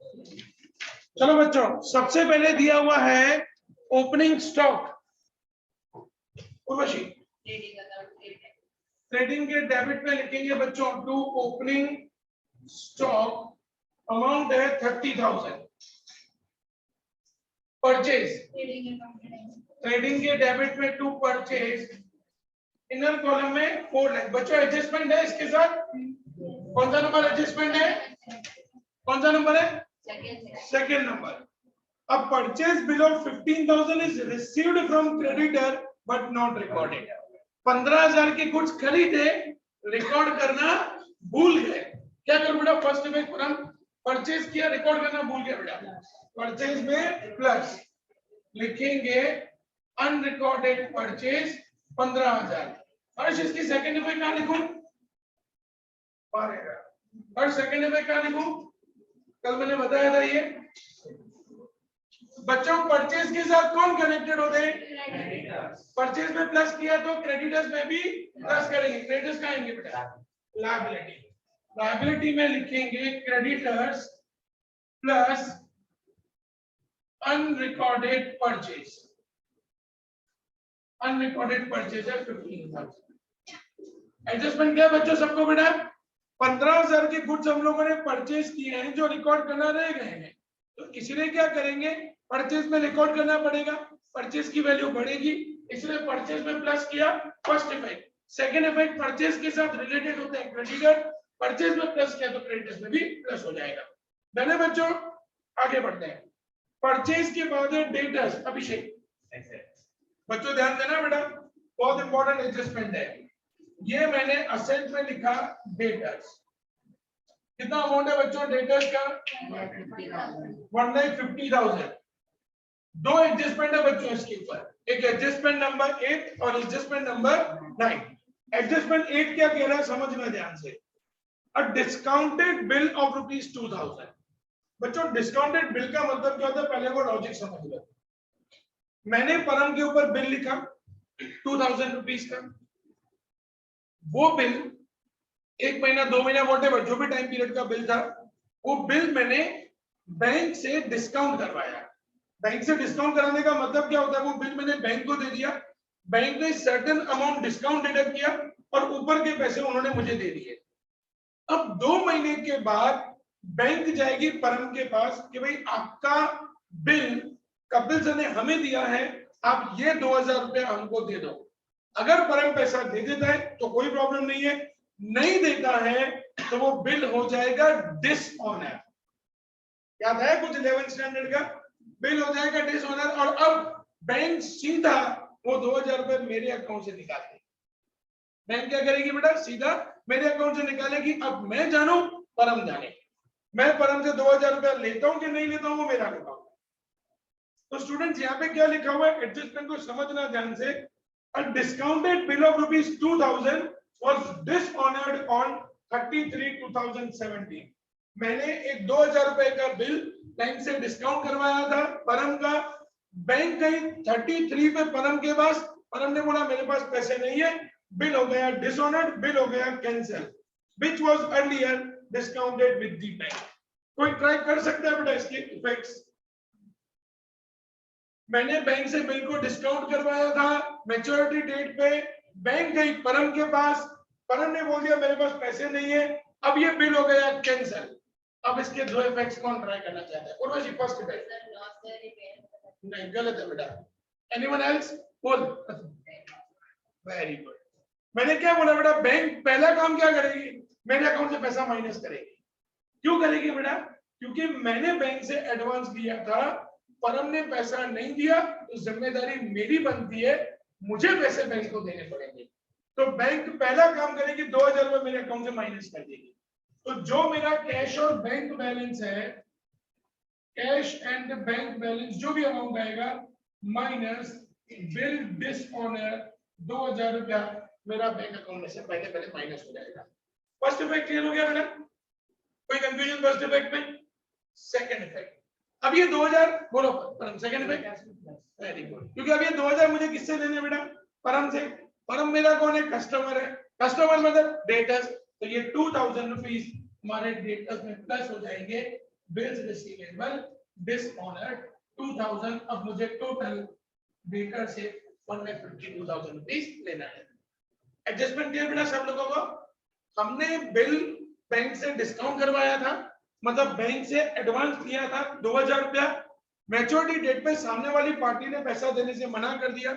चलो बच्चों, सबसे पहले दिया हुआ है ओपनिंग स्टॉक। उर्वशी, ट्रेडिंग के डेबिट में लिखेंगे बच्चों टू ओपनिंग स्टॉक, अमाउंट है 30,000। परचेज, ट्रेडिंग के डेबिट में टू परचेज, इनर कॉलम में 4 लाख। बच्चों एडजस्टमेंट है इसके साथ, कौन सा नंबर एडजस्टमेंट है, कौन सा नंबर है, सेकेंड नंबर। अब purchase below 15,000 is received from creditor but not recorded. 15,000 के गुड्स खरीदे, रिकॉर्ड करना भूल गए। क्या करूं बेटा, फर्स्ट में हम परचेज किया, रिकॉर्ड करना भूल गया बेटा। परचेज में प्लस लिखेंगे अनरिकॉर्डेड परचेज 15,000। हर्ष इसकी सेकंड इफेक्ट कहां लिखूं, हर्ष सेकंड इफेक्ट कहां लिखूं, कल मैंने बताया था ये बच्चों। परचेज के साथ कौन कनेक्टेड होते हैं, परचेज में प्लस किया तो क्रेडिटर्स में भी प्लस करेंगे। क्रेडिटर्स कहां आएंगे बेटा, लायबिलिटी। लायबिलिटी में लिखेंगे creditors plus unrecorded purchase. Unrecorded purchase है 15,000। एडजस्टमेंट क्या है बच्चों सबको बेटा, 15,000 के गुड्स हम लोगों ने परचेज किए हैं जो रिकॉर्ड करना रह गए हैं, तो इसलिए क्या करेंगे, परचेज में रिकॉर्ड करना पड़ेगा, परचेज की वैल्यू बढ़ेगी, इसलिए परचेज में प्लस किया। First effect. Second effect, purchase के साथ रिलेटेड होते हैं क्रेडिटर, परचेज में प्लस किया तो क्रेडिटर्स में भी प्लस हो जाएगा। डन है बच्चों, आगे बढ़ते हैं। परचेज के बाद है डेटर्स। अभिषेक बच्चों ध्यान देना बेटा, बहुत इंपॉर्टेंट एडजस्टमेंट है ये। मैंने असेट में लिखा डेटर्स, कितना अमाउंट है बच्चों डेटर्स का, 1,50,000। दो एडजस्टमेंट है बच्चों इसके ऊपर, एक एडजस्टमेंट नंबर 8 और एडजस्टमेंट नंबर 9। एडजस्टमेंट 8 क्या कह रहा है समझना ध्यान से, अ डिस्काउंटेड बिल ऑफ ₹2,000। बच्चों डिस्काउंटेड बिल का मतलब क्या होता है, पहले वो लॉजिक समझ लो। मैंने परम के ऊपर बिल लिखा 2,000 रुपीज का, वो बिल 1 महीना 2 महीना वॉटेवर जो भी टाइम पीरियड का बिल था, वो बिल मैंने बैंक से डिस्काउंट करवाया। बैंक से डिस्काउंट कराने का मतलब क्या होता है, वो बिल मैंने बैंक को दे दिया, बैंक ने सर्टेन अमाउंट डिस्काउंट डिडक्ट किया और ऊपर के पैसे उन्होंने मुझे दे दिए। अब 2 महीने के बाद बैंक जाएगी परम के पास कि भाई आपका बिल कपिल सर ने हमें दिया है, आप ये 2,000 रुपया हमको दे दो। अगर परम पैसा दे देता है तो कोई प्रॉब्लम नहीं है, नहीं देता है तो वो बिल हो जाएगा डिसऑनर। याद है कुछ 11th स्टैंडर्ड का, बिल हो जाएगा डिसऑनर। और अब बैंक सीधा वो 2,000 रुपए मेरे अकाउंट से निकालेगी। बैंक क्या करेगी बेटा, सीधा मेरे अकाउंट से निकालेगी। अब मैं जानू परम जाने, मैं परम से 2,000 रुपया लेता हूं कि नहीं लेता हूं वो मेरा अकाउंट। तो स्टूडेंट्स यहाँ पे क्या लिखा हुआ है, एडजस्टमेंट को समझना ध्यान से। A discounted bill of ₹2,000 was dishonored on 33/2017। मैंने एक 2,000 रुपए का बिल बैंक से डिस्काउंट करवाया था परम का, बैंक गई 33 पे परम के पास, परम ने बोला मेरे पास पैसे नहीं है, बिल हो गया डिसऑनर्ड, बिल हो गया cancel, which was earlier discounted with the bank। कोई ट्राई कर सकता है बेटा इसके इफेक्ट्स। मैंने बैंक से बिल को डिस्काउंट करवाया था, मैच्योरिटी डेट पे बैंक गई परम के पास, परम ने बोल दिया मेरे पास पैसे नहीं है, अब ये बिल हो गया कैंसिल। अब इसके दो इफेक्ट्स कौन ट्राई करना चाहता है, उर्वशी फर्स्ट इफेक्ट। नहीं गलत है बेटा, एनीवन एल्स बोल। Very good. मैंने क्या बोला बेटा, बैंक पहला काम क्या करेगी, मेरे अकाउंट से पैसा माइनस करेगी। क्यों करेगी बेटा, क्योंकि मैंने बैंक से एडवांस लिया था, परम ने पैसा नहीं दिया तो जिम्मेदारी मेरी बनती है, मुझे पैसे बैंक को देने पड़ेंगे। तो बैंक पहला काम करेगी 2,000 रुपए मेरे अकाउंट से माइनस कर देगी। तो जो मेरा कैश और बैंक बैलेंस है, कैश एंड बैंक बैलेंस जो भी अमाउंट आएगा माइनस बिल डिसऑनर 2,000 रुपया मेरा बैंक अकाउंट में से पहले माइनस हो जाएगा। फर्स्ट इफेक्ट क्लियर हो गया बेटा, कोई कंफ्यूजन फर्स्ट इफेक्ट में? सेकंड इफेक्ट, अब ये 2,000 बोलो परम, सेकंड इफेक्ट वेरी गुड, क्योंकि अब ये 2,000 मुझे किससे देने बेटा, परम से। परम मेरा कौन है, कस्टमर है, कस्टमर मतलब डेटर्स, तो ये 2,000 रुपीज हमारे डेटर्स में प्लस हो जाएंगे, बिल्स रिसीवेबल डिसऑनर्ड 2000। अब मुझे टोटल डेटर से 1,52,000 रुपीस लेना है। एडजस्टमेंट क्लियर बेटा सब लोगों को? हमने बिल बैंक से डिस्काउंट करवाया था, मतलब बैंक से एडवांस लिया था 2000 रुपया, मैच्योरिटी डेट पे सामने वाली पार्टी ने पैसा देने से मना कर दिया,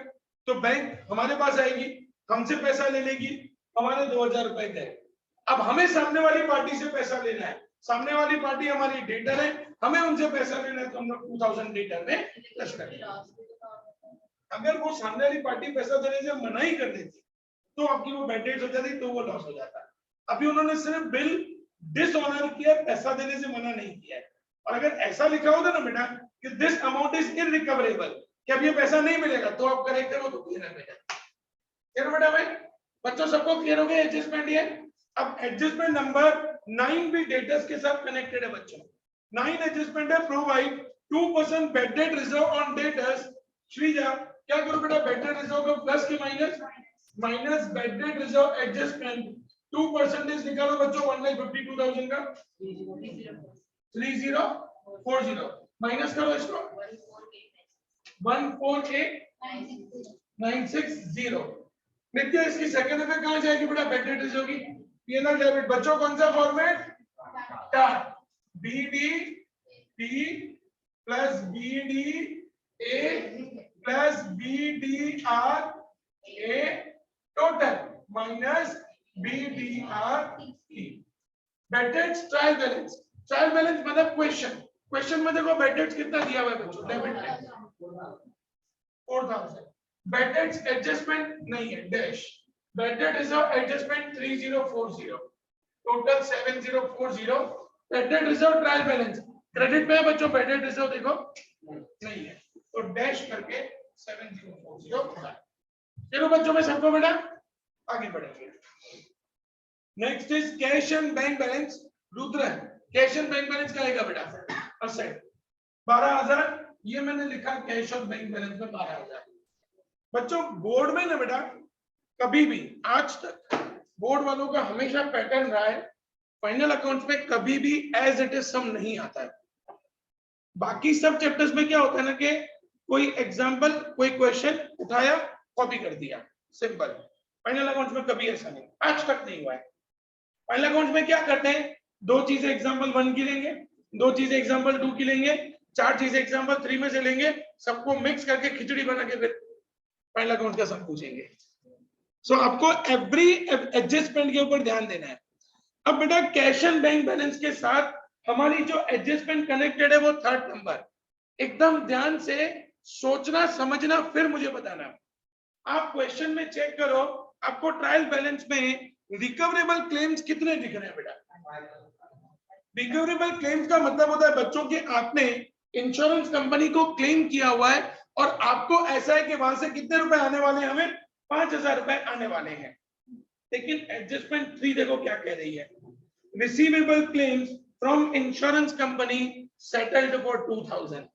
तो बैंक हमारे पास आएगी, हमसे पैसा ले लेगी, हमारे 2000 रुपए गए। अब हमें सामने वाली पार्टी से पैसा लेना है, सामने वाली पार्टी हमारी डेटर है, हमें उनसे पैसा लेना है, तो हम लोग 2000 डेटर में प्लस करेंगे। अगर वो सामने वाली पार्टी पैसा देने से मना ही कर देती तो आपकी वो बैड डेट हो जाती, तो वो लॉस हो जाता। अभी उन्होंने सिर्फ बिल डिसऑनर किया, पैसा देने से मना नहीं किया है। और अगर ऐसा लिखा होता ना बेटा कि दिस अमाउंट इज इररिकवरेबल, कि अब ये पैसा नहीं मिलेगा, तो आप करेक्ट हो, तो क्लियर है बेटा। क्लियर बेटा भाई? बच्चों सबको क्लियर हो गया एडजस्टमेंट ये? अब एडजस्टमेंट नंबर 9 भी डेटर्स के साथ कनेक्टेड है बच्चों। 9 एडजस्टमेंट है, provide 2% bad debt reserve on debtors. Shreeja क्या करो बेटा, बेड डेट रिजर्व को प्लस के minus, minus bad debt reserve adjustment 2% निकालो बच्चों 1,52,000 का 3040 माइनस करो इसको 148,960। नित्य इसकी सेकंड में कहां जाएगी बेटा, बेड डेट रिजर्व की पीएनएल डेबिट। बच्चों कौन सा फॉर्मेट? टार BD T plus BD A plus BDR A total minus BDRE। Bad debts trial balance, trial balance मतलब क्वेश्चन, क्वेश्चन में देखो बेड डेट्स कितना दिया हुआ है बच्चों, डेबिट में 4000। बेड डेट्स एडजस्टमेंट नहीं है, dash bed debt reserve adjustment 3040 total 7040। Bed debt reserve trial balance credit में है बच्चों, बेड डेट रिजर्व देखो नहीं है, तो डैश करके 7040 होगा। चलो बच्चों में सबको बेटा आगे बढ़ेंगे। Next is cash and bank balance. Rudra cash and bank balance क्या आएगा बेटा? असेट 12,000, ये मैंने लिखा कैश और बैंक बैलेंस में 12,000। बच्चों बोर्ड में ना बेटा कभी भी आज तक बोर्ड वालों का हमेशा पैटर्न रहा है, फाइनल अकाउंट्स में कभी भी एज इट इज सम नहीं आता है। बाकी सब चैप्टर्स में क्या होता है ना कि कोई एग्जांपल, कोई क्वेश्चन उठाया, कॉपी कर दिया, सिंपल। फाइनल अकाउंट्स में कभी ऐसा नहीं, आज तक नहीं हुआ है। फाइनल अकाउंट्स में क्या करते हैं, दो चीजें एग्जांपल 1 की लेंगे, दो चीजें एग्जांपल 2 की लेंगे, चार चीजें एग्जांपल 3 में से लेंगे, सबको मिक्स करके खिचड़ी बना के फिर फाइनल अकाउंट का सम पूछेंगे। सो आपको एवरी एडजस्टमेंट के ऊपर ध्यान देना है। अब बेटा कैश एंड बैंक बैलेंस के साथ हमारी जो एडजस्टमेंट कनेक्टेड है वो 3rd नंबर। एकदम ध्यान से सोचना समझना फिर मुझे बताना। आप क्वेश्चन में चेक करो, आपको ट्रायल बैलेंस में रिकवरेबल क्लेम्स कितने दिख रहे हैं बेटा? रिकवरेबल क्लेम्स का मतलब होता है बच्चों के आपने इंश्योरेंस कंपनी को क्लेम किया हुआ है और आपको ऐसा है कि वहां से कितने रुपए आने वाले हैं, हमें 5,000 रुपए आने वाले हैं। लेकिन एडजस्टमेंट 3 देखो क्या कह रही है, receivable claims from insurance company settled for 2,000।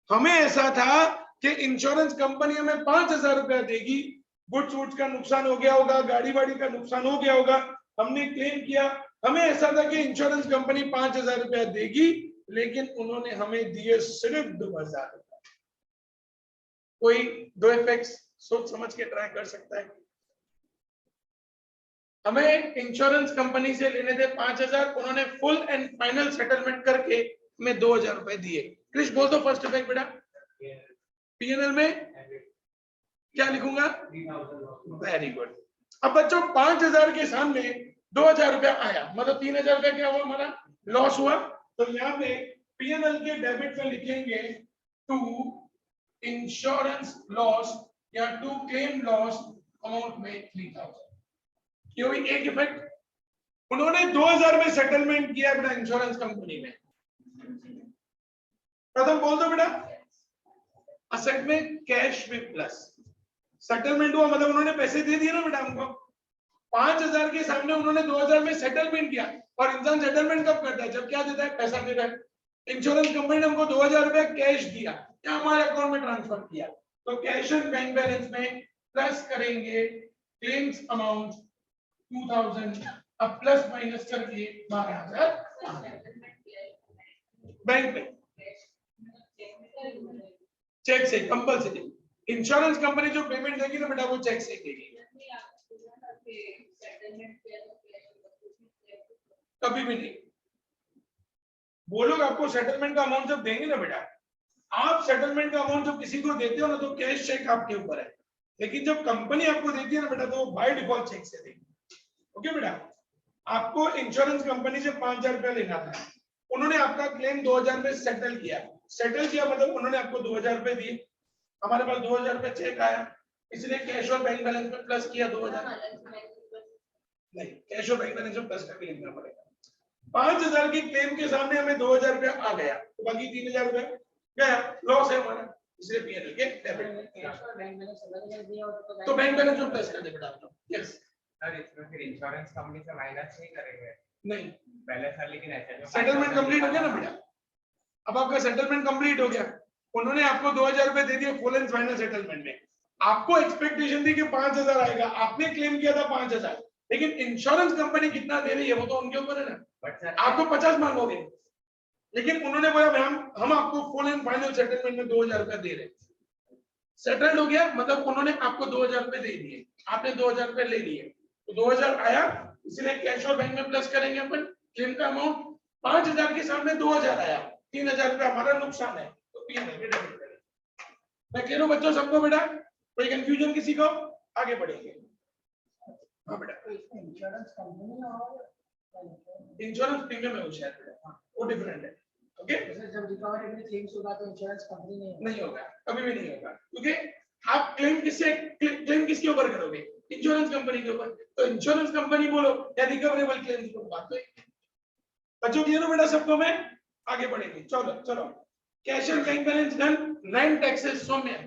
हमें ऐसा था कि इंश्योरेंस कंपनी हमें 5,000 रुपया देगी, गुड्स वुड्स का नुकसान हो गया होगा, गाड़ी वाड़ी का नुकसान हो गया होगा, हमने क्लेम किया, हमें ऐसा था कि इंश्योरेंस कंपनी 5,000 रुपया देगी, लेकिन उन्होंने हमें दिए सिर्फ 2,000 रुपया। कोई दो इफेक्ट्स सोच समझ के ट्राई कर सकता है। हमें इंश्योरेंस कंपनी से लेने थे 5,000, उन्होंने फुल एंड फाइनल सेटलमेंट करके हमें 2,000 रुपए दिए। कृष्ण बोल दो फर्स्ट इफेक्ट बेटा। पीएनएल में क्या लिखूंगा? Very good. अब बच्चों 5,000 के सामने 2,000 रुपया आया, मतलब 3,000 रुपया क्या हुआ, हमारा लॉस हुआ। तो यहाँ पे पीएनएल के डेबिट में लिखेंगे टू इंश्योरेंस लॉस या टू क्लेम लॉस अमाउंट में 3,000। ये हुई एक इफेक्ट। उन्होंने 2,000 में सेटलमेंट किया बेटा इंश्योरेंस कंपनी में। प्रथम बोल दो बेटा, असेट में कैश में प्लस सेटलमेंट हुआ, मतलब उन्होंने पैसे दे दिए ना बेटा हमको। 5,000 के सामने उन्होंने 2,000 में सेटलमेंट किया, और इंसान सेटलमेंट कब करता है? जब क्या देता है? पैसा देता है। इंश्योरेंस कंपनी ने हमको 2,000 रुपया कैश दिया या हमारे अकाउंट में ट्रांसफर किया, तो कैश एंड बैंक बैलेंस में प्लस करेंगे क्लेम्स अमाउंट 2,000, अब प्लस माइनस करके 12,000। बैंक में चेक से कंपल्सरी। इंश्योरेंस कंपनी जो पेमेंट देगी ना बेटा वो चेक से देगी, कभी भी नहीं। वो लोग आपको सेटलमेंट का अमाउंट जब देंगे ना बेटा, आप सेटलमेंट का अमाउंट जब किसी को देते हो ना तो कैश चेक आपके ऊपर है, लेकिन जब कंपनी आपको देती है ना बेटा तो बाय डिफॉल्ट चेक से देगी। ओके बेटा, आपको इंश्योरेंस कंपनी से 5,000 रुपया लेना था, उन्होंने आपका क्लेम 2,000 में सेटल किया। सेटल किया मतलब उन्होंने आपको 2,000 रुपए दिए, हमारे पास 2,000 रुपए चेक आया, इसलिए कैश और बैंक बैलेंस में प्लस किया 2,000। नहीं, कैश और बैंक बैलेंस में प्लस करके लिखना पड़ेगा। 5,000 की क्लेम के सामने हमें 2,000 रुपया आ गया, तो बाकी 3,000 रुपया गया, लॉस है हमारा, इसलिए पीएनएल के डेबिट। तो बैंक बैलेंस में प्लस कर दे बेटा आप लोग। यस सर, इसमें फिर इंश्योरेंस कंपनी से माइनस नहीं करेंगे? नहीं, पहले सर, लेकिन ऐसे सेटलमेंट कंप्लीट हो गया ना बेटा, अब आपका सेटलमेंट कंप्लीट हो गया, उन्होंने आपको 2,000 रुपए दे दिए फुल एंड फाइनल सेटलमेंट में। आपको एक्सपेक्टेशन थी कि 5,000 आएगा, आपने क्लेम किया था 5,000, लेकिन इंश्योरेंस कंपनी कितना दे रही है वो तो उनके ऊपर है ना। आपको 50 मांगोगे, लेकिन उन्होंने बोला हम आपको फुल एंड फाइनल सेटलमेंट में 2,000 रुपए दे रहे हैं। सेटल्ड हो गया मतलब उन्होंने आपको 2,000 रुपए दे दिए, आपने 2,000 रुपए ले लिए, तो 2,000 आया, इसलिए कैश और बैंक में प्लस करेंगे अपन क्लेम का अमाउंट। 5,000 के सामने 2,000 आया, 3,000 रुपए हमारा नुकसान है, तो पीएनएल में डेबिट करें। मैं कह रहा हूं बच्चों सबको बेटा, कोई कंफ्यूजन किसी को? आगे बढ़ेंगे। हाँ बेटा, इंश्योरेंस कंपनी और इंश्योरेंस प्रीमियम है वो शायद, वो डिफरेंट है। ओके, जब रिकवरी में क्लेम्स होगा तो इंश्योरेंस कंपनी नहीं होगा, कभी भी नहीं होगा, क्योंकि आप क्लेम किसके ऊपर करोगे? इंश्योरेंस कंपनी के ऊपर। तो इंश्योरेंस कंपनी बोलो या रिकवरेबल क्लेम्स को बात तो बच्चों क्लियर हो बेटा सबको? मैं आगे बढ़ेंगे, चलो चलो। Cash and bank balance done. Rent taxes Saumya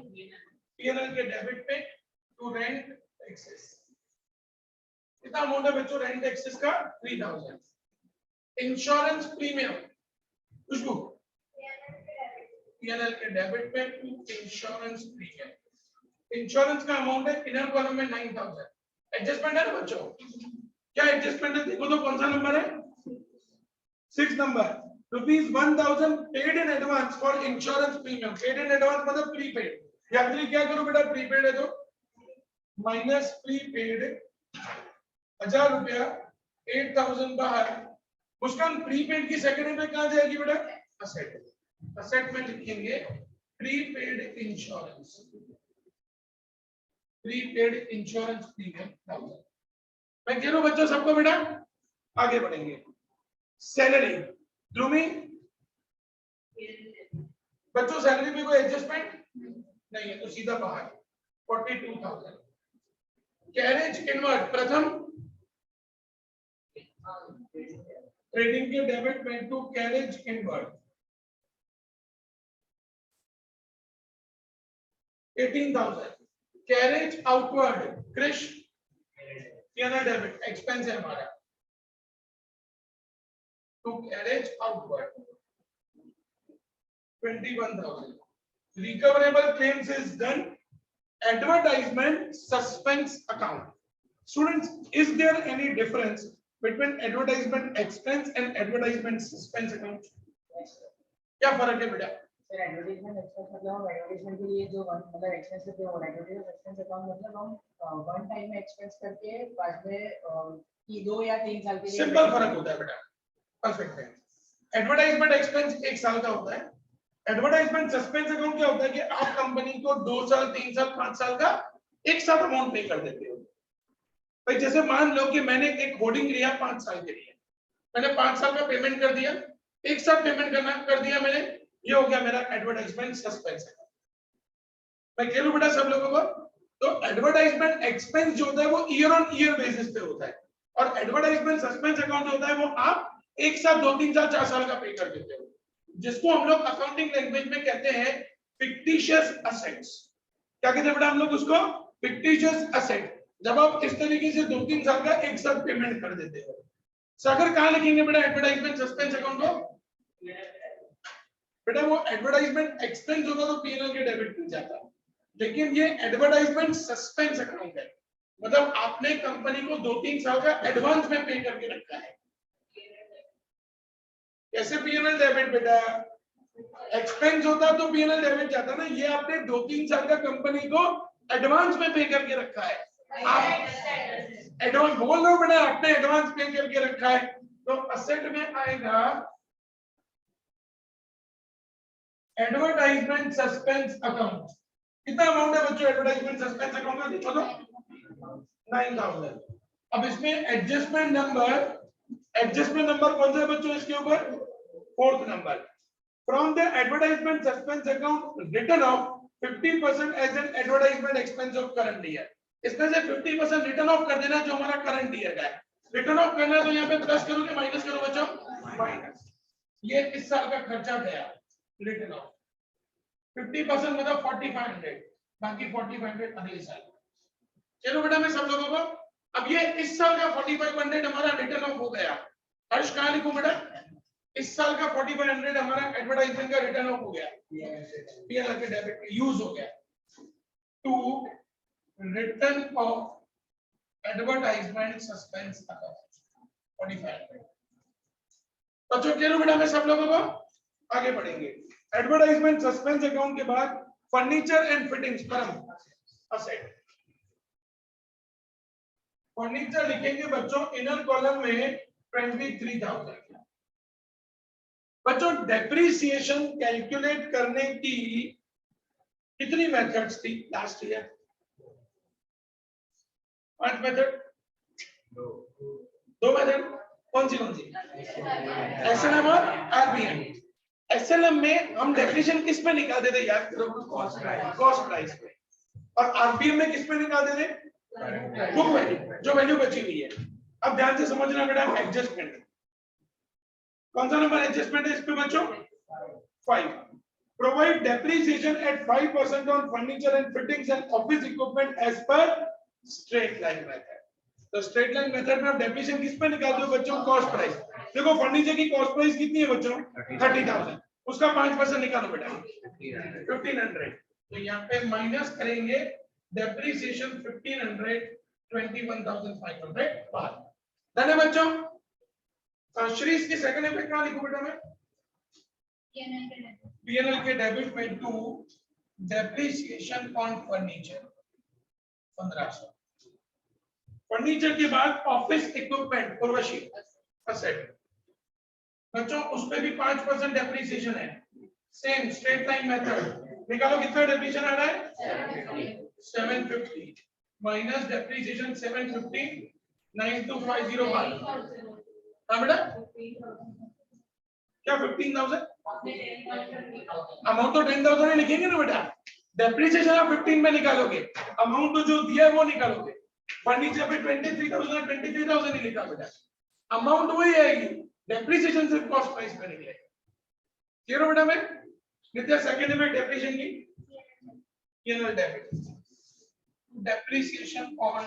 PNL के डेबिट पे टू रेंट टैक्सेस। कितना अमाउंट है बच्चों रेंट टैक्सेस का? 3,000। इंश्योरेंस प्रीमियम खुशबू पीएनएल के डेबिट पे टू इंश्योरेंस प्रीमियम। इंश्योरेंस का अमाउंट है इनर कॉलम में 9,000। एडजस्टमेंट है ना बच्चों? क्या एडजस्टमेंट है देखो तो, कौन सा नंबर है? 6 number. ₹1,000 paid in advance for insurance premium. Paid in advance मतलब प्रीपेड। यात्री क्या करो बेटा, प्रीपेड है तो माइनस प्रीपेड 1,000 रुपया, 8,000 बाहर। मुस्कान प्रीपेड की सेकेंड में कहां जाएगी बेटा? असेट। असेट में लिखेंगे prepaid insurance. Prepaid insurance premium 1,000। मैं कह रहा हूं बच्चों सबको बेटा, आगे बढ़ेंगे। सैलरी ध्रुवी बच्चों, सैलरी में कोई एडजस्टमेंट नहीं है तो सीधा बाहर 42,000। कैरेज इनवर्ट प्रथम ट्रेडिंग के डेबिट में to carriage inward 18,000। Carriage outward Krish PNL debit expense है हमारा to carriage outward 21,000। Recoverable claims is done. Advertisement suspense account. Students, is there any difference between advertisement expense and advertisement suspense account? क्या फर्क है बेटा? Sir advertisement expense मतलब हम advertisement के लिए जो मतलब एक्सपेंस करते हैं, वो एडवर्टाइजमेंट एक्सपेंस अकाउंट मतलब हम वन टाइम में एक्सपेंस करके बाद में 2 या 3 साल के लिए। सिंपल फर्क होता है बेटा, परफेक्ट है। एडवर्टाइजमेंट एक्सपेंस 1 साल का होता है। एडवर्टाइजमेंट सस्पेंस अकाउंट क्या होता है कि आप कंपनी को 2 साल 3 साल 5 साल का एक साथ अमाउंट पे कर देते हो। भाई जैसे मान लो कि मैंने एक होर्डिंग लिया 5 साल के लिए, मैंने 5 साल का पेमेंट कर दिया, एक साथ पेमेंट करना कर दिया मैंने, ये हो गया मेरा एडवर्टाइजमेंट सस्पेंस अकाउंट। मैं कह लूं बेटा सब लोगों को, तो एडवर्टाइजमेंट एक्सपेंस जो होता है वो ईयर ऑन ईयर बेसिस पे होता है, और एडवर्टाइजमेंट सस्पेंस अकाउंट होता है वो आप एक साथ 2 3 साल 4 साल का पे कर देते हो, जिसको हम लोग अकाउंटिंग लैंग्वेज में कहते हैं फिक्टिशियस असेट्स। क्या कहते हैं बेटा हम लोग उसको? Fictitious asset. जब आप इस तरीके से 2 3 साल का एक साथ पेमेंट कर देते हो। सागर कहां लिखेंगे बेटा एडवर्टाइजमेंट सस्पेंस अकाउंट को? बेटा वो एडवर्टाइजमेंट एक्सपेंस होता तो पीएनएल के डेबिट में जाता, लेकिन ये एडवर्टाइजमेंट सस्पेंस अकाउंट है, मतलब आपने कंपनी को 2 3 साल का एडवांस में पे करके रखा है। कैसे पीएनएल डेबिट बेटा? एक्सपेंस होता तो पीएनएल डेबिट जाता ना। ये आपने 2-3 साल का कंपनी को एडवांस में पे करके रखा है। आप एडवांस बोल रहे हो बेटा, आपने एडवांस पे करके रखा है, तो असेट में आएगा एडवर्टाइजमेंट सस्पेंस अकाउंट। कितना अमाउंट है बच्चों एडवर्टाइजमेंट सस्पेंस अकाउंट का? देखो तो 9000। अब इसमें एडजस्टमेंट नंबर कौन सा है बच्चों इसके ऊपर? 4th नंबर। From the advertisement suspense account written 50% as an advertisement expense of current year. इसमें से 50% रिटर्न ऑफ कर देना जो हमारा करंट ईयर का है। रिटर्न ऑफ करना है तो यहाँ पे प्लस करोगे माइनस करो बच्चों? माइनस। ये इस साल का खर्चा गया रिटर्न ऑफ 50% मतलब 4500, बाकी 4500 अगले साल। चलो बेटा मैं सब लोगों को, अब ये इस साल का 4500 हमारा रिटर्न ऑफ हो गया। हर्ष कहाँ लिखूं बेटा? इस साल का 4500 हमारा एडवर्टाइजमेंट का रिटर्न ऑफ हो गया, पीएनएल के डेबिट यूज हो गया। To return of advertisement suspense account 4500। बच्चों चलो बेटा मैं सब लोगों को आगे बढ़ेंगे। एडवर्टाइजमेंट सस्पेंस अकाउंट के बाद फर्नीचर एंड फिटिंग्स परम असेट। फर्नीचर लिखेंगे बच्चों इनर कॉलम में 23,000। बच्चों डेप्रिसिएशन कैलकुलेट करने की कितनी मेथड्स थी लास्ट ईयर? 5 method, 2 method. कौन सी? एसएलएम और आरबीएम। एसएलएम में हम डेफिनेशन किस पे निकालते थे याद करो? कॉस्ट प्राइस पे। और आरबीएम में किस पे निकालते थे? बुक वैल्यू, जो वैल्यू बची हुई है। अब ध्यान से समझना बेटा एडजस्टमेंट। कौन सा नंबर एडजस्टमेंट है इस पे बच्चों? 5। Provide depreciation at 5% on furniture and fittings and office equipment as per straight line method. तो स्ट्रेट लाइन मेथड में आप डेप्रिसिएशन किस पे निकालते हो बच्चों? Cost price. देखो फर्नीचर की कॉस्ट प्राइस कितनी है बच्चों? 30,000। उसका 5% निकालो बेटा 1500। तो यहाँ पे माइनस करेंगे डेप्रिसिएशन 1500, 21,500 बाहर। डन है बच्चों? श्री इसकी सेकंड इफेक्ट कहाँ लिखूं बेटा मैं? पीएनएल के डेबिट में to depreciation on furniture 1500। Furniture के बाद ऑफिस इक्विपमेंट उर्वशी असेट बच्चों उस पे भी 5% डेप्रिसिएशन है। सेम स्ट्रेट लाइन मेथड निकालो कितना डेप्रिसिएशन आ रहा है? 750 माइनस डेप्रिसिएशन 750 92505। हाँ बेटा क्या 15,000? अमाउंट तो 10,000 लिखेंगे ना बेटा। डेप्रिसिएशन आप 15 में निकालोगे, अमाउंट तो जो दिया है वो निकालोगे। फर्नीचर पे 23,000 ही लिखा बेटा, अमाउंट वही आएगी, डेप्रिसिएशन सिर्फ कॉस्ट प्राइस पे निकलेगा। क्लियर हो बेटा? मैं नित्या सेकंड में डेप्रिसिएशन की PNL debit depreciation on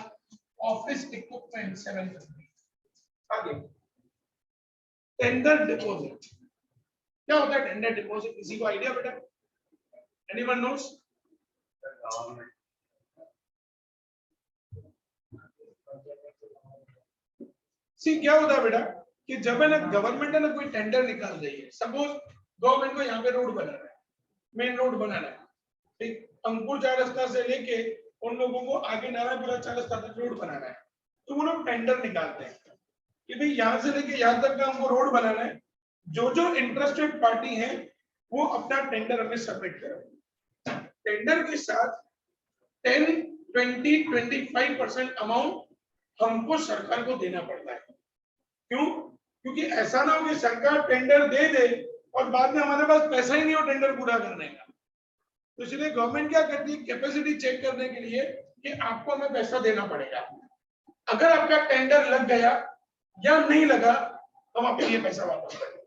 office equipment 750। आगे टेंडर डिपॉजिट। क्या होता है टेंडर डिपॉजिट? किसी को आइडिया बेटा? Anyone nose? सी क्या होता है बेटा कि जब है ना गवर्नमेंट है ना कोई टेंडर निकाल रही है, सपोज गवर्नमेंट को यहाँ पे रोड बनाना है, मेन रोड बनाना है, ठीक, अंकुर 4 रास्ता से लेके उन लोगों को आगे नारायणपुरा 4 रास्ता तक रोड बनाना है, तो वो लोग टेंडर निकालते हैं कि भाई यहाँ से लेके यहाँ तक का हमको रोड बनाना है। जो इंटरेस्टेड पार्टी है वो अपना टेंडर हमें सबमिट करो। टेंडर के साथ 10, 20, 25% अमाउंट हमको सरकार को देना पड़ता है। क्यों? क्योंकि ऐसा ना हो कि सरकार टेंडर दे दे और बाद में हमारे पास पैसा ही नहीं हो टेंडर पूरा करने का। तो इसलिए गवर्नमेंट क्या करती है, कैपेसिटी चेक करने के लिए कि आपको हमें पैसा देना पड़ेगा। अगर आपका टेंडर लग गया या नहीं लगा तो हम आपको ये पैसा वापस करेंगे।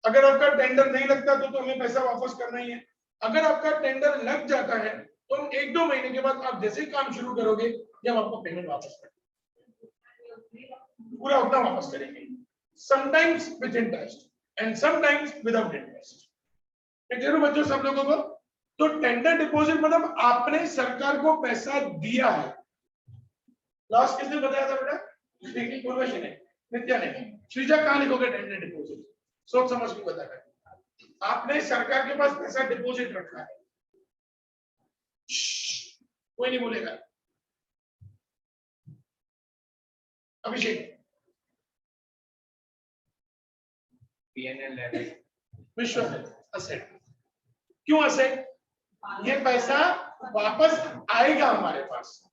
अगर आपका टेंडर नहीं लगता तो हमें पैसा वापस करना ही है। अगर आपका टेंडर लग जाता है तो हम 1-2 महीने के बाद आप जैसे ही काम शुरू करोगे ये हम आपको पेमेंट वापस करेंगे, पूरा उतना वापस करेंगे। Sometimes with interest and sometimes without interest. ठीक है बच्चों सब लोगों को? तो टेंडर डिपॉजिट मतलब आपने सरकार को पैसा दिया है। लास्ट किसने बताया था बेटा? उर्वशी ने, नित्या ने। श्रीजा कहाँ लिखोगे टेंडर डिपॉजिट? सोच समझ के बता रहे हैं। आपने सरकार के पास पैसा डिपॉजिट रखा है, कोई नहीं बोलेगा। अभिषेक, पीएनएल लेवल विश्व असेट, क्यों असेट? ये पैसा वापस आएगा हमारे पास,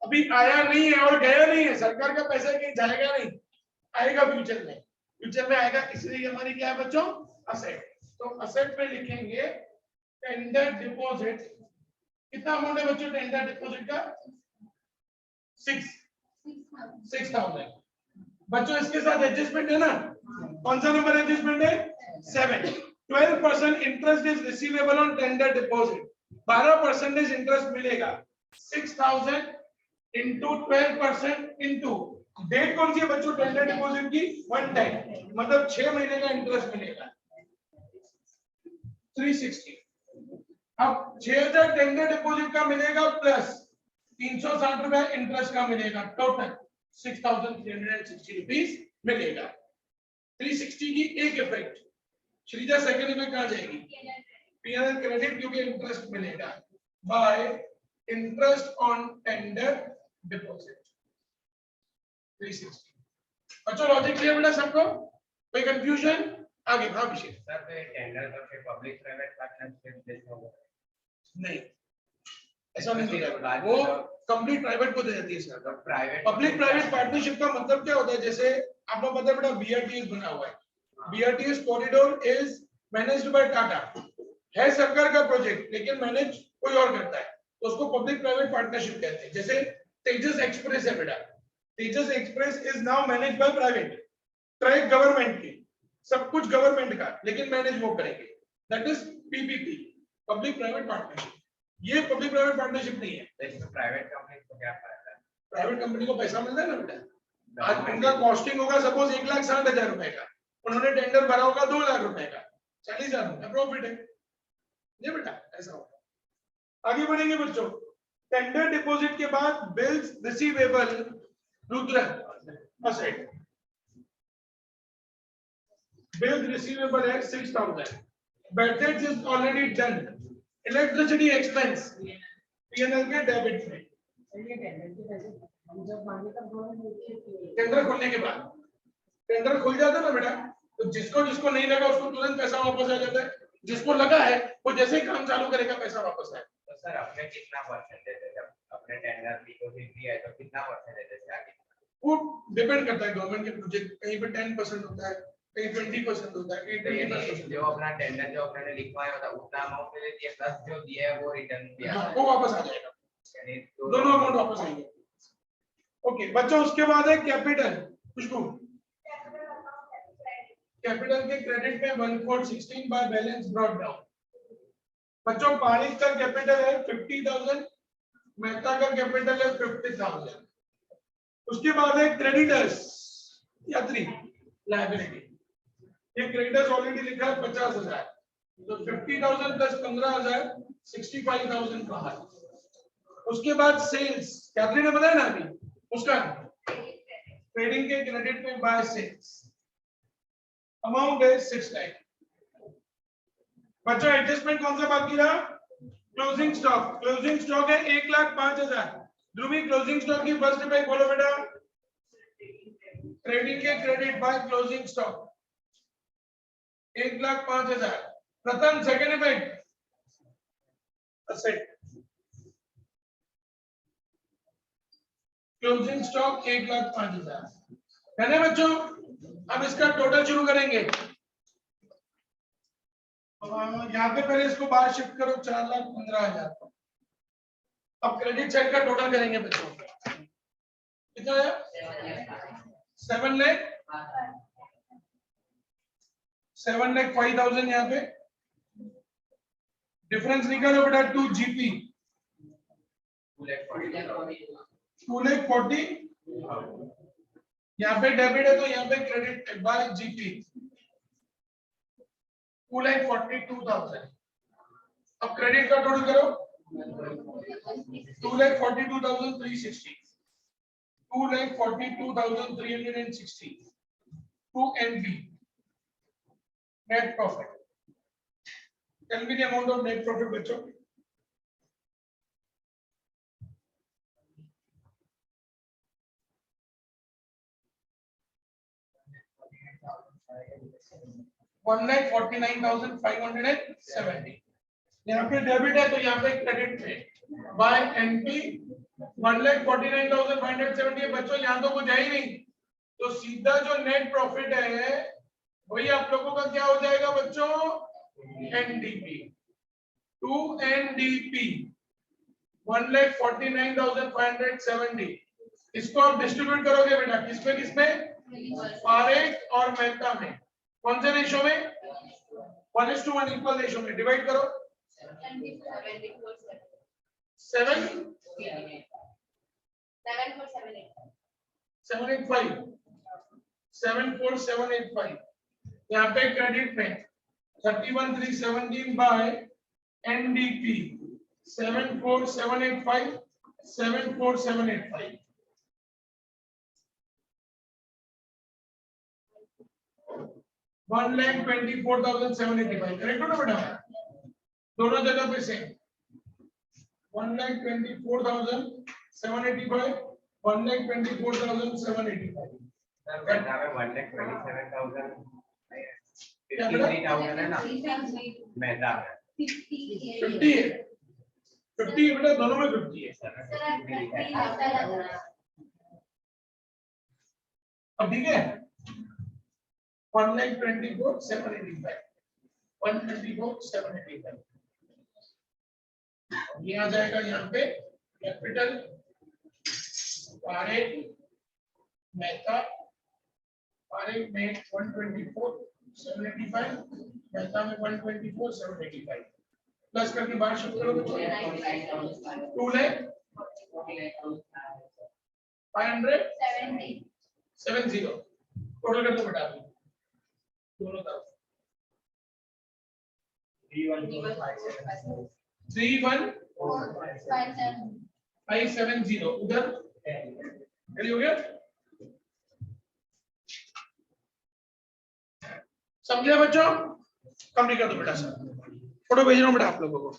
अभी आया नहीं है और गया नहीं है, सरकार का पैसा कहीं जाएगा नहीं, आएगा फ्यूचर में, फ्यूचर में आएगा, इसलिए हमारी क्या है बच्चों? असेट। तो असेट पे लिखेंगे टेंडर डिपॉजिट। कितना अमाउंट है बच्चों टेंडर डिपॉजिट का? 6,000। बच्चों इसके साथ एडजस्टमेंट है ना, कौन सा नंबर एडजस्टमेंट है? 7। 12% interest is receivable on tender deposit, 12% interest मिलेगा। 6,000 इंटू 12% इंटू डेट कौन सी है बच्चों टेंडर डिपॉजिट की? 1 टाइम, मतलब 6 महीने का इंटरेस्ट मिलेगा 360। अब 6,000 टेंडर डिपॉजिट का मिलेगा प्लस 360 रुपए इंटरेस्ट का मिलेगा, टोटल 6,360 रुपीज मिलेगा। 360 की एक इफेक्ट, श्रीजा सेकंड इफेक्ट कहां जाएगी? पीएनएल क्रेडिट, क्योंकि इंटरेस्ट मिलेगा bye interest on tender deposit 360। बच्चों लॉजिक क्लियर बेटा सबको? कोई कंफ्यूजन? आगे हाँ विषय। सर तो ये टेंडर तो फिर पब्लिक प्राइवेट पार्टनरशिप जैसा होगा? नहीं, ऐसा नहीं होता बेटा, वो कंप्लीट प्राइवेट को दे देती है sir. Private public private partnership का मतलब क्या होता है? जैसे आपको पता है बेटा बीआरटीएस बना हुआ है, BRTS corridor is managed by Tata, है सरकार का प्रोजेक्ट लेकिन मैनेज कोई और करता है, तो उसको पब्लिक प्राइवेट पार्टनरशिप कहते हैं। जैसे तेजस एक्सप्रेस है बेटा, Tejas express is now managed by private, track government की, सब कुछ गवर्नमेंट का, लेकिन मैनेज वो करेंगे, that is PPP, public private partnership. ये पब्लिक प्राइवेट पार्टनरशिप नहीं है। इसमें प्राइवेट कंपनी को क्या फायदा है? प्राइवेट कंपनी को पैसा मिलता है ना बेटा, आज उनका कॉस्टिंग होगा सपोज 1,60,000 रुपए का, उन्होंने टेंडर भरा होगा 2 लाख रुपए का, 40,000 रुपए प्रॉफिट है ये बेटा, ऐसा होगा। आगे बढ़ेंगे बच्चों, टेंडर डिपॉजिट के बाद bills receivable, Rudra asset, bills receivable है 6,000, bad debts is already done, electricity expense PNL के डेबिट में, टेंडर खुलने के बाद, टेंडर खुल जाता है ना बेटा, तो जिसको जिसको नहीं लगा उसको तुरंत पैसा वापस आ जाता है, जिसको लगा है वो जैसे ही काम चालू करेगा पैसा वापस आएगा। तो सर अपने कितना परसेंट देते हैं जब अपने टेंडर डिपॉजिट दिया है तो कितना परसेंट देते हैं आगे? वो डिपेंड करता है गवर्नमेंट के प्रोजेक्ट, कहीं पे 10% होता है, कहीं 20% होता है, कहीं 20%। जो अपना टेंडर जो अपने लिखवाया होता उतना अमाउंट दे दिया प्लस जो दिया है वो रिटर्न दिया, हाँ, वो वापस आ जाएगा, यानी दोनों अमाउंट वापस आएंगे। ओके बच्चों, उसके बाद है कैपिटल। खुशबू, कैपिटल के क्रेडिट में 1/4 बाय बैलेंस ब्रॉट डाउन। बच्चों पारिक का कैपिटल है 50,000, मेहता का कैपिटल है 50,000। उसके बाद है क्रेडिटर्स या 3 लायबिलिटी, ये क्रेडिटर्स ऑलरेडी लिखा है 50,000, तो 50,000 प्लस 15,000 65,000 बाहर। उसके बाद सेल्स, कैथरीन ने बताया ना अभी, उसका ट्रेडिंग के क्रेडिट में बाय सेल्स अमाउंट है 6 लाख। बच्चों एडजस्टमेंट कौन सा बाकी रहा? क्लोजिंग स्टॉक, क्लोजिंग स्टॉक है 1,05,000। ध्रुवी क्लोजिंग स्टॉक की फर्स्ट इफेक्ट बोलो बेटा। ट्रेडिंग के क्रेडिट बाय क्लोजिंग स्टॉक 1,05,000। प्रथम second effect asset, closing stock 1,05,000 है ना बच्चों। अब इसका टोटल शुरू करेंगे, यहाँ पे पहले इसको बाहर शिफ्ट करो 4,15,000। अब क्रेडिट साइड का टोटल करेंगे बच्चों, कितना है? 7,05,000 यहाँ पे डिफरेंस निकालो बेटा 2 जीपी 2,40,000। यहाँ पे डेबिट है तो यहाँ पे क्रेडिट बाय जीपी 2,42,000। अब क्रेडिट का टोटल करो 2,42,360, 2,42,360 to NB net profit. Tell me the amount of net profit बच्चों। $1,49,570। यहाँ पे डेबिट है तो यहाँ पे क्रेडिट है बाय एनपी 1,49,570 है बच्चों, यहाँ तो कुछ है ही नहीं, तो सीधा जो नेट प्रॉफिट है वही आप लोगों का क्या हो जाएगा बच्चों, एनडीपी। टू एनडीपी 1,49,570, इसको आप डिस्ट्रीब्यूट करोगे बेटा किसमें किसमें, पारेख और मेहता में, कौन से रेशो में, 1:1 इक्वल रेशो में डिवाइड करो। 74785 यहाँ पे क्रेडिट में 31,317 बाय एनडीपी 74785 1,24,785 करेक्ट हो ना बेटा, दोनों जगह पे सेम 1,24,785 1,24,785 मेहता में 1,27,000 53,000 है ना मेहता में 50 है, 50 बेटा दोनों में 50 है। अब ठीक है 1,24,785 1,24,785 ये आ जाएगा यहाँ पे कैपिटल पारेख मेहता, पारेख में 1,24,785 मेहता में 1,24,785 प्लस करके बाहर शिफ्ट करो बच्चों 2,570 टोटल कर दो बेटा दोनों तरफ 31,570 उधर रेडी हो गया, समझे बच्चों, कंप्लीट कर दो बेटा सर, फोटो भेज रहा हूँ बेटा आप लोगों को।